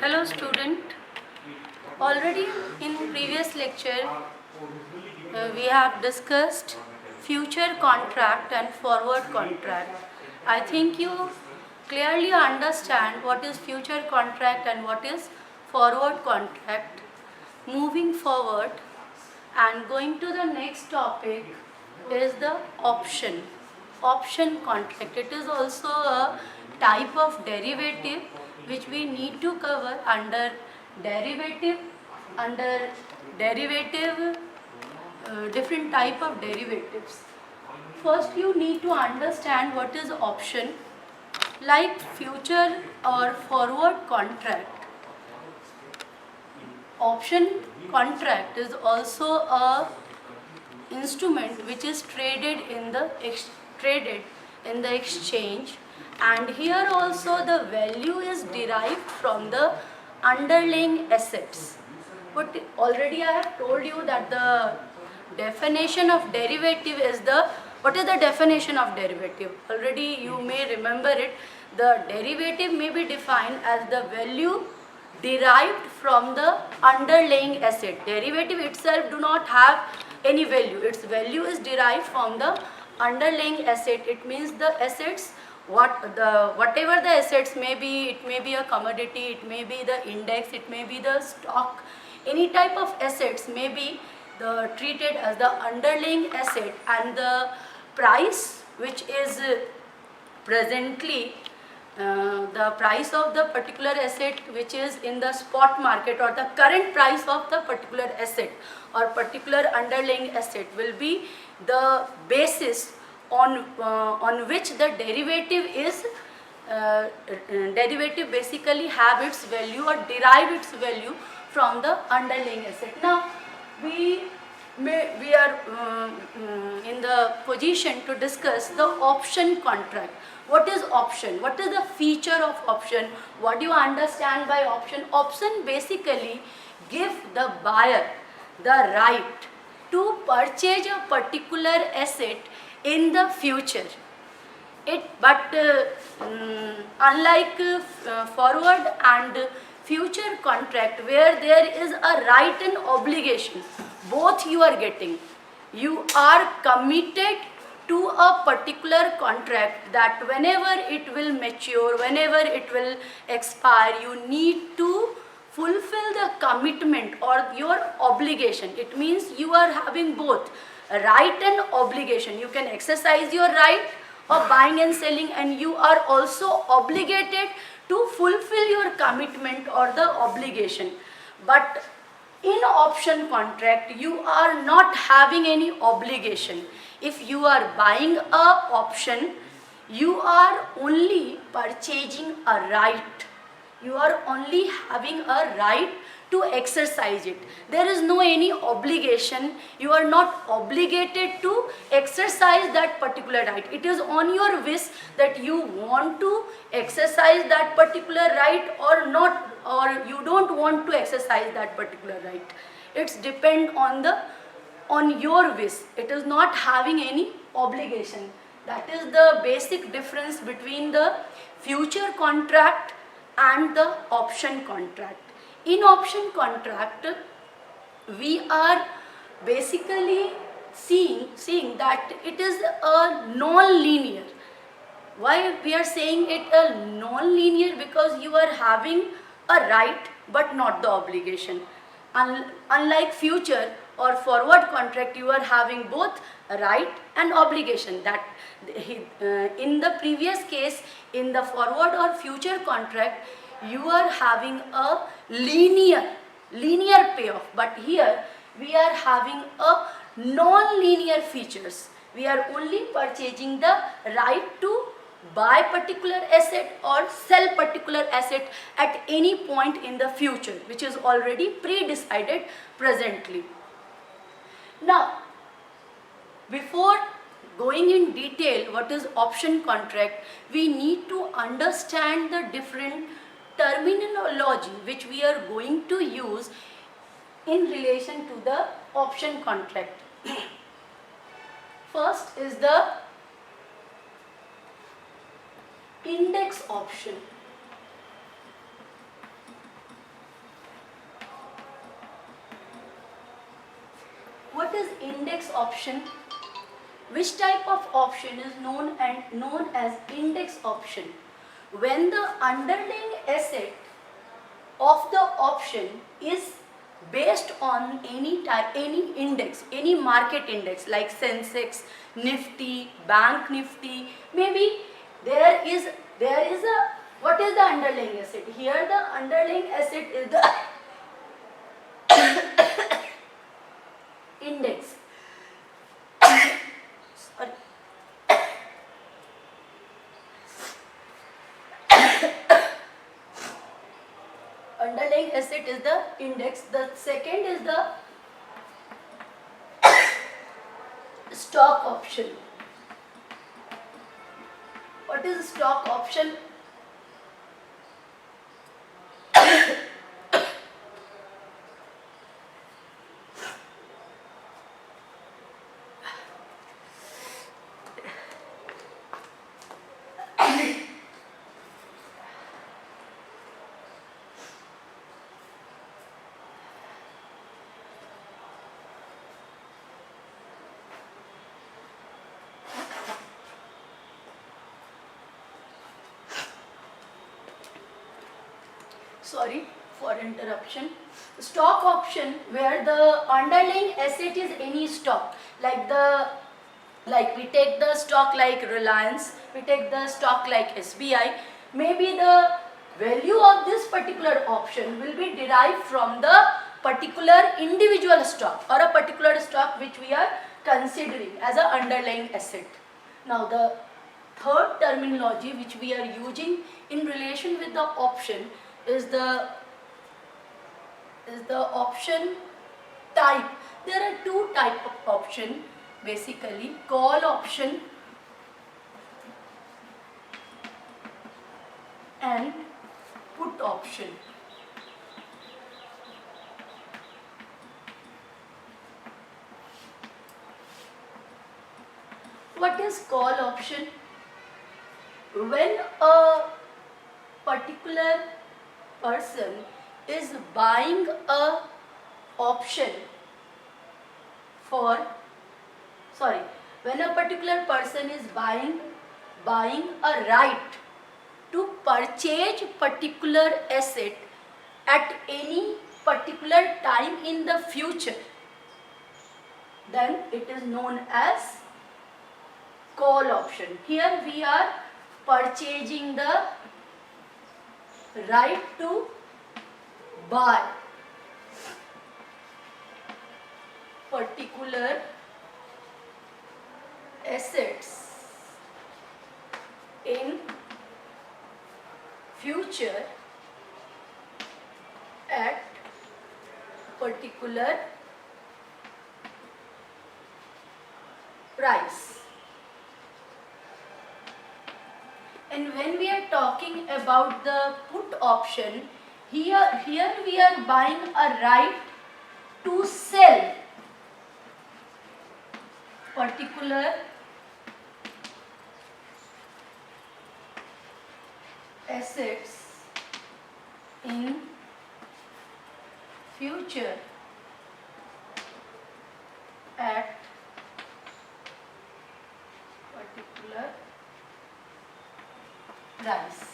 Hello student. Already in previous lecture we have discussed future contract and forward contract. I think you clearly understand what is future contract and what is forward contract. Moving forward and going to the next topic is the option contract. It is also a type of derivative which we need to cover derivative under derivative different type of derivatives. First you need to understand what is option. Like future or forward contract, option contract is also a instrument which is traded in the exchange, and here also the value is derived from the underlying assets. But already I have told you that the definition of derivative is what is the definition of derivative? Already you may remember it. The derivative may be defined as the value derived from the underlying asset. Derivative itself do not have any value. Its value is derived from the underlying asset. It means the assets, whatever the assets may be, it may be a commodity, it may be the index, it may be the stock, any type of assets may be treated as the underlying asset, and the price which is presently the price of the particular asset which is in the spot market, or the current price of the particular asset or particular underlying asset will be the basis on which the derivative is derivative basically have its value or derive its value from the underlying asset. Now we are in the position to discuss the option contract. What is option? What is the feature of option? What do you understand by option? Option basically give the buyer the right to purchase a particular asset in the future. Unlike forward and future contract where there is a right and obligation, both you are getting. You are committed to a particular contract that whenever it will mature, whenever it will expire, you need to fulfill the commitment or your obligation. It means you are having both a right and obligation. You can exercise your right of buying and selling, and you are also obligated to fulfill your commitment or the obligation. But in option contract you are not having any obligation. If you are buying a option, you are only purchasing a right. You are only having a right to exercise it. There is no any obligation. You are not obligated to exercise that particular right. It is on your wish that you want to exercise that particular right or not, or you don't want to exercise that particular right. It's depend on your wish. It is not having any obligation. That is the basic difference between the future contract and the option contract. In option contract, we are basically seeing that it is a non-linear. Why we are saying it a non-linear? Because you are having a right but not the obligation. Unlike future or forward contract, you are having both right and obligation. That in the previous case, in the forward or future contract, you are having a linear payoff, but here we are having a non-linear features. We are only purchasing the right to buy particular asset or sell particular asset at any point in the future, which is already pre-decided presently. Now, before going in detail what is option contract, we need to understand the different terminology which we are going to use in relation to the option contract. First is the index option. what is index option? Which type of option is known as index option? When the underlying asset of the option is based on any index, any market index like Sensex, Nifty, Bank Nifty. Maybe there is a, what is the underlying asset? Here the underlying asset is the index. Sorry. Underlying asset is the index. The second is the stock option. What is stock option? Sorry for interruption. Stock option, where the underlying asset is any stock, like we take the stock like Reliance, we take the stock like SBI. Maybe the value of this particular option will be derived from the particular individual stock or a particular stock which we are considering as an underlying asset. Now the third terminology which we are using in relation with the option is the option type. There are two types of option basically: call option and put option. What is call option? When a particular person is buying a option for, when a particular person is buying a right to purchase particular asset at any particular time in the future, then it is known as call option. Here we are purchasing the right to buy particular assets in future at particular price. And when we are talking about the put option, here we are buying a right to sell particular assets in future at particular price.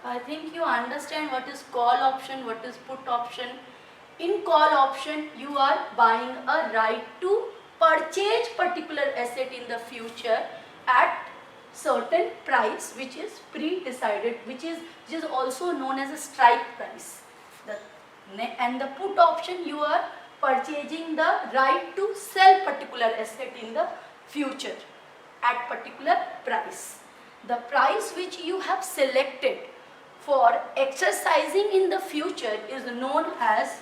I think you understand what is call option, what is put option. In call option, you are buying a right to purchase particular asset in the future at certain price which is pre-decided, which is also known as a strike price. And the put option, you are purchasing the right to sell particular asset in the future at particular price. The price which you have selected for exercising in the future is known as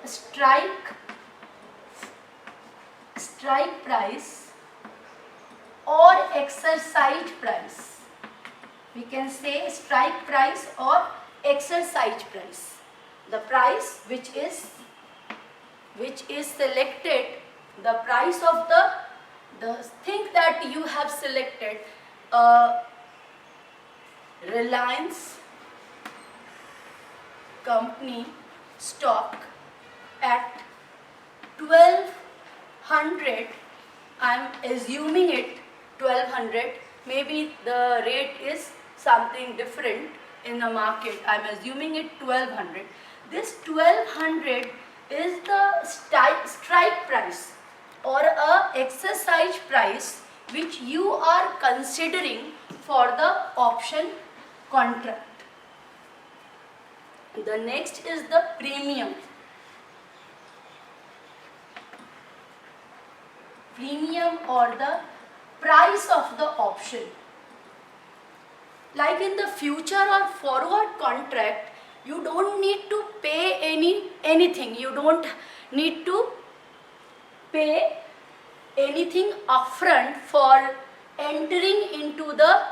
strike price or exercise price. We can say strike price or exercise price. The price which is selected, the price of the thing that you have selected, Reliance company stock at 1200, I'm assuming it 1200, maybe the rate is something different in the market, I'm assuming it 1200. This 1200 is the strike price or a exercise price which you are considering for the option contract. The next is the premium. Premium or the price of the option. Like in the future or forward contract, you don't need to pay anything. You don't need to pay anything upfront for entering into the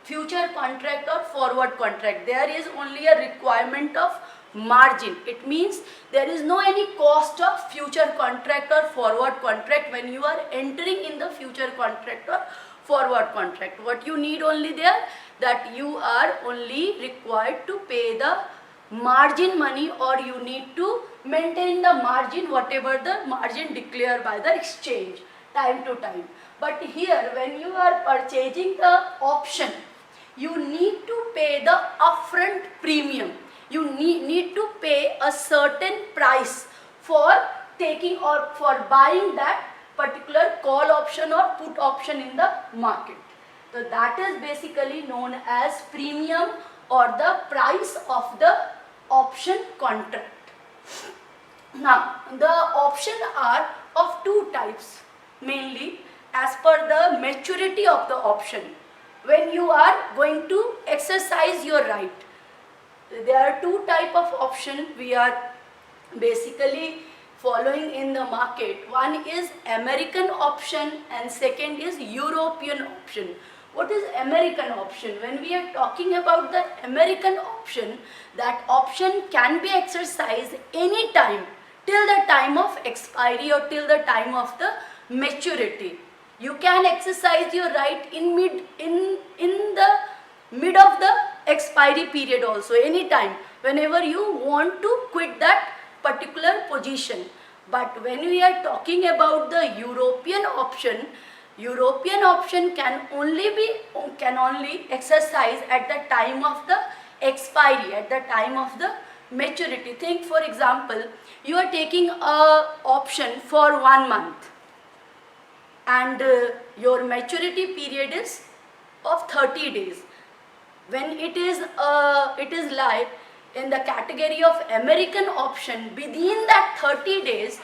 future contract or forward contract. There is only a requirement of margin. It means there is no any cost of future contract or forward contract when you are entering in the future contract or forward contract. What you need only there, that you are only required to pay the margin money, or you need to maintain the margin, whatever the margin declared by the exchange time to time. But here when you are purchasing the option, you need to pay the upfront premium. You need to pay a certain price for taking or for buying that particular call option or put option in the market. So that is basically known as premium or the price of the option contract. Now the options are of two types mainly as per the maturity of the option. When you are going to exercise your right, there are two type of option we are basically following in the market. One is American option and second is European option. What is American option? When we are talking about the American option, that option can be exercised any time till the time of expiry or till the time of the maturity. You can exercise your right in the mid of the expiry period also, any time, whenever you want to quit that particular position. But when we are talking about the European option can only exercise at the time of the expiry, at the time of the maturity. Think, for example, you are taking a option for 1 month and your maturity period is of 30 days. When it is live in the category of American option, within that 30 days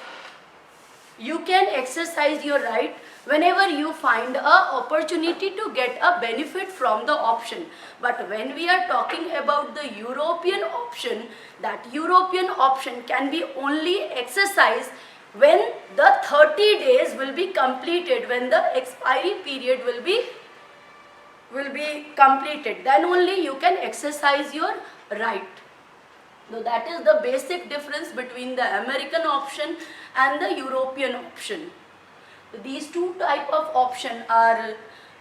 you can exercise your right whenever you find a opportunity to get a benefit from the option. But when we are talking about the European option, that European option can be only exercised when the 30 days will be completed, when the expiry period will be completed, then only you can exercise your right. So that is the basic difference between the American option and the European option. These two type of option are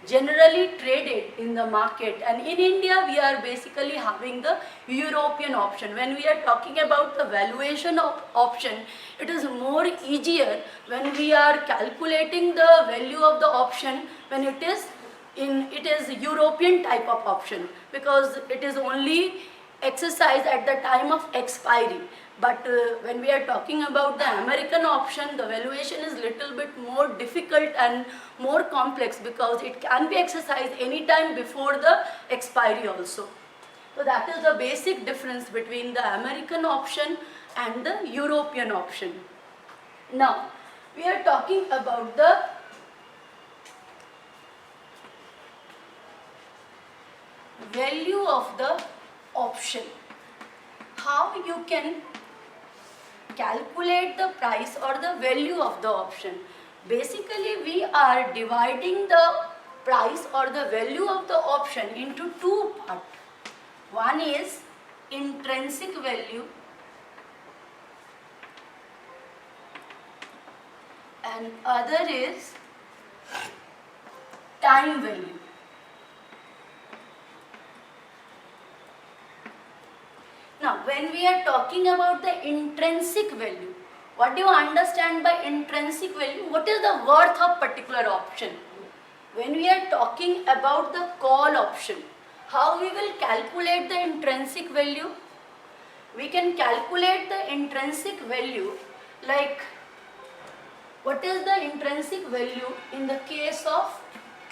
generally traded in the market, and in India we are basically having the European option. When we are talking about the valuation of option, it is more easier when we are calculating the value of the option when it is European type of option, because it is only exercised at the time of expiry. But when we are talking about the American option, the valuation is little bit more difficult and more complex, because it can be exercised anytime before the expiry also. So that is the basic difference between the American option and the European option. Now we are talking about the value of the option. How you can calculate the price or the value of the option? Basically we are dividing the price or the value of the option into two parts. One is intrinsic value and other is time value. Now, when we are talking about the intrinsic value, what do you understand by intrinsic value? What is the worth of particular option? When we are talking about the call option, how we will calculate the intrinsic value? We can calculate the intrinsic value like, what is the intrinsic value in the case of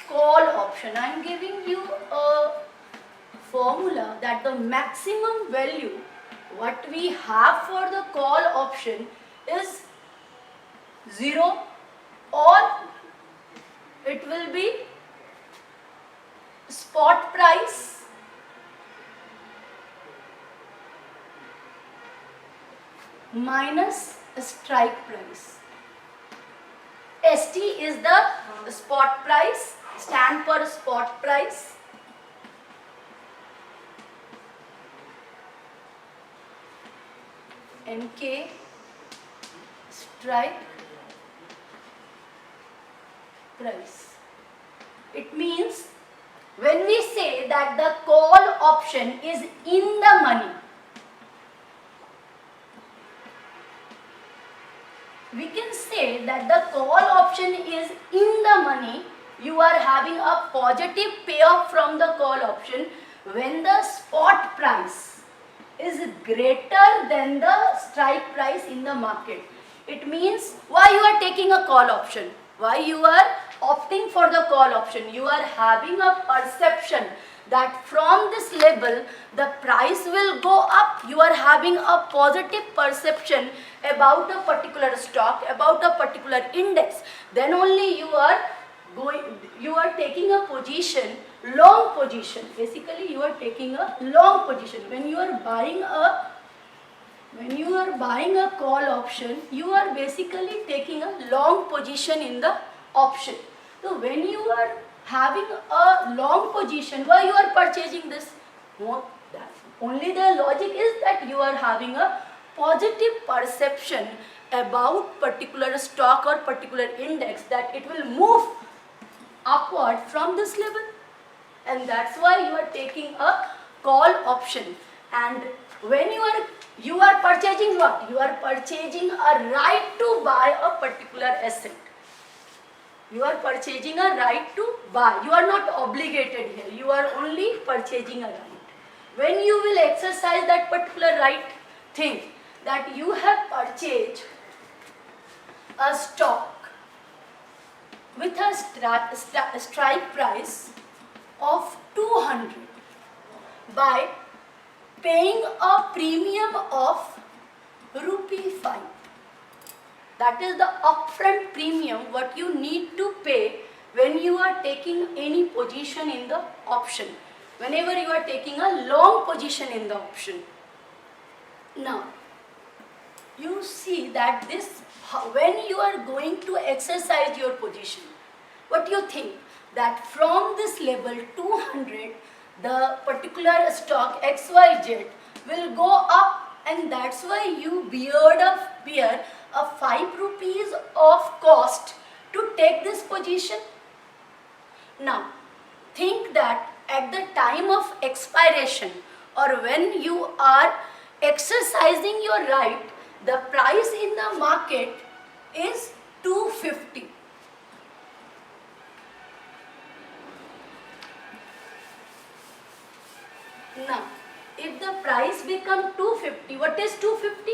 call option? I am giving you a formula that the maximum value what we have for the call option is 0, or it will be spot price minus strike price. ST is the spot price, stand for spot price. NK strike price. It means when we say that the call option is in the money, we can say that the call option is in the money. You are having a positive payoff from the call option when the spot price is greater than the strike price in the market. It means why you are taking a call option, why you are opting for the call option. You are having a perception that from this level the price will go up. You are having a positive perception about a particular stock, about a particular index. Then only you are taking a position, long position. Basically you are taking a long position. When you are buying a call option, you are basically taking a long position in the option. So when you are having a long position, why you are purchasing this? Only the logic is that you are having a positive perception about particular stock or particular index, that it will move upward from this level, and that's why you are taking a call option. And when you are purchasing what? You are purchasing a right to buy a particular asset. You are purchasing a right to buy. You are not obligated here. You are only purchasing a right. When you will exercise that particular right, think that you have purchased a stock with a strike price of 200 by paying a premium of ₹5. That is the upfront premium what you need to pay when you are taking any position in the option, whenever you are taking a long position in the option. Now, you see that when you are going to exercise your position, what you think? That from this level 200, the particular stock XYZ will go up, and that's why you bear a 5 rupees of cost to take this position. Now, think that at the time of expiration, or when you are exercising your right, the price in the market is 250. Now, if the price become 250, what is 250?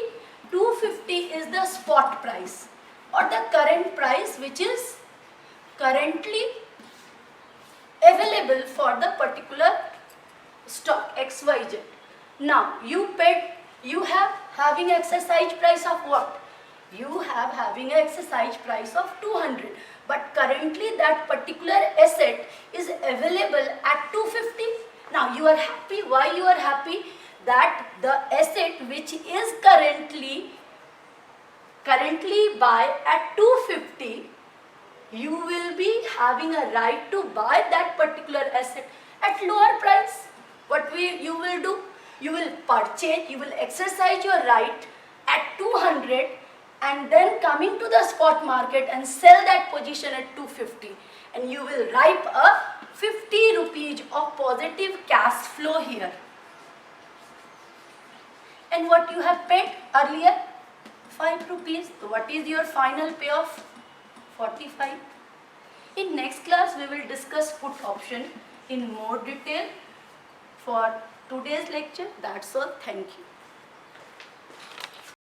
250 is the spot price or the current price which is currently available for the particular stock XYZ. Now, you have having exercise price of what? You have having exercise price of 200, but currently that particular asset is available at 250. Now you are happy. Why you are happy? That the asset which is currently buy at 250, you will be having a right to buy that particular asset at lower price. What you will do? You will purchase, you will exercise your right at 200 and then coming to the spot market and sell that position at 250, and you will reap a 50 rupees of positive cash flow here. and what you have paid earlier 5 rupees. So what is your final payoff? 45. In next class we will discuss put option in more detail. For today's lecture, that's all. Thank you.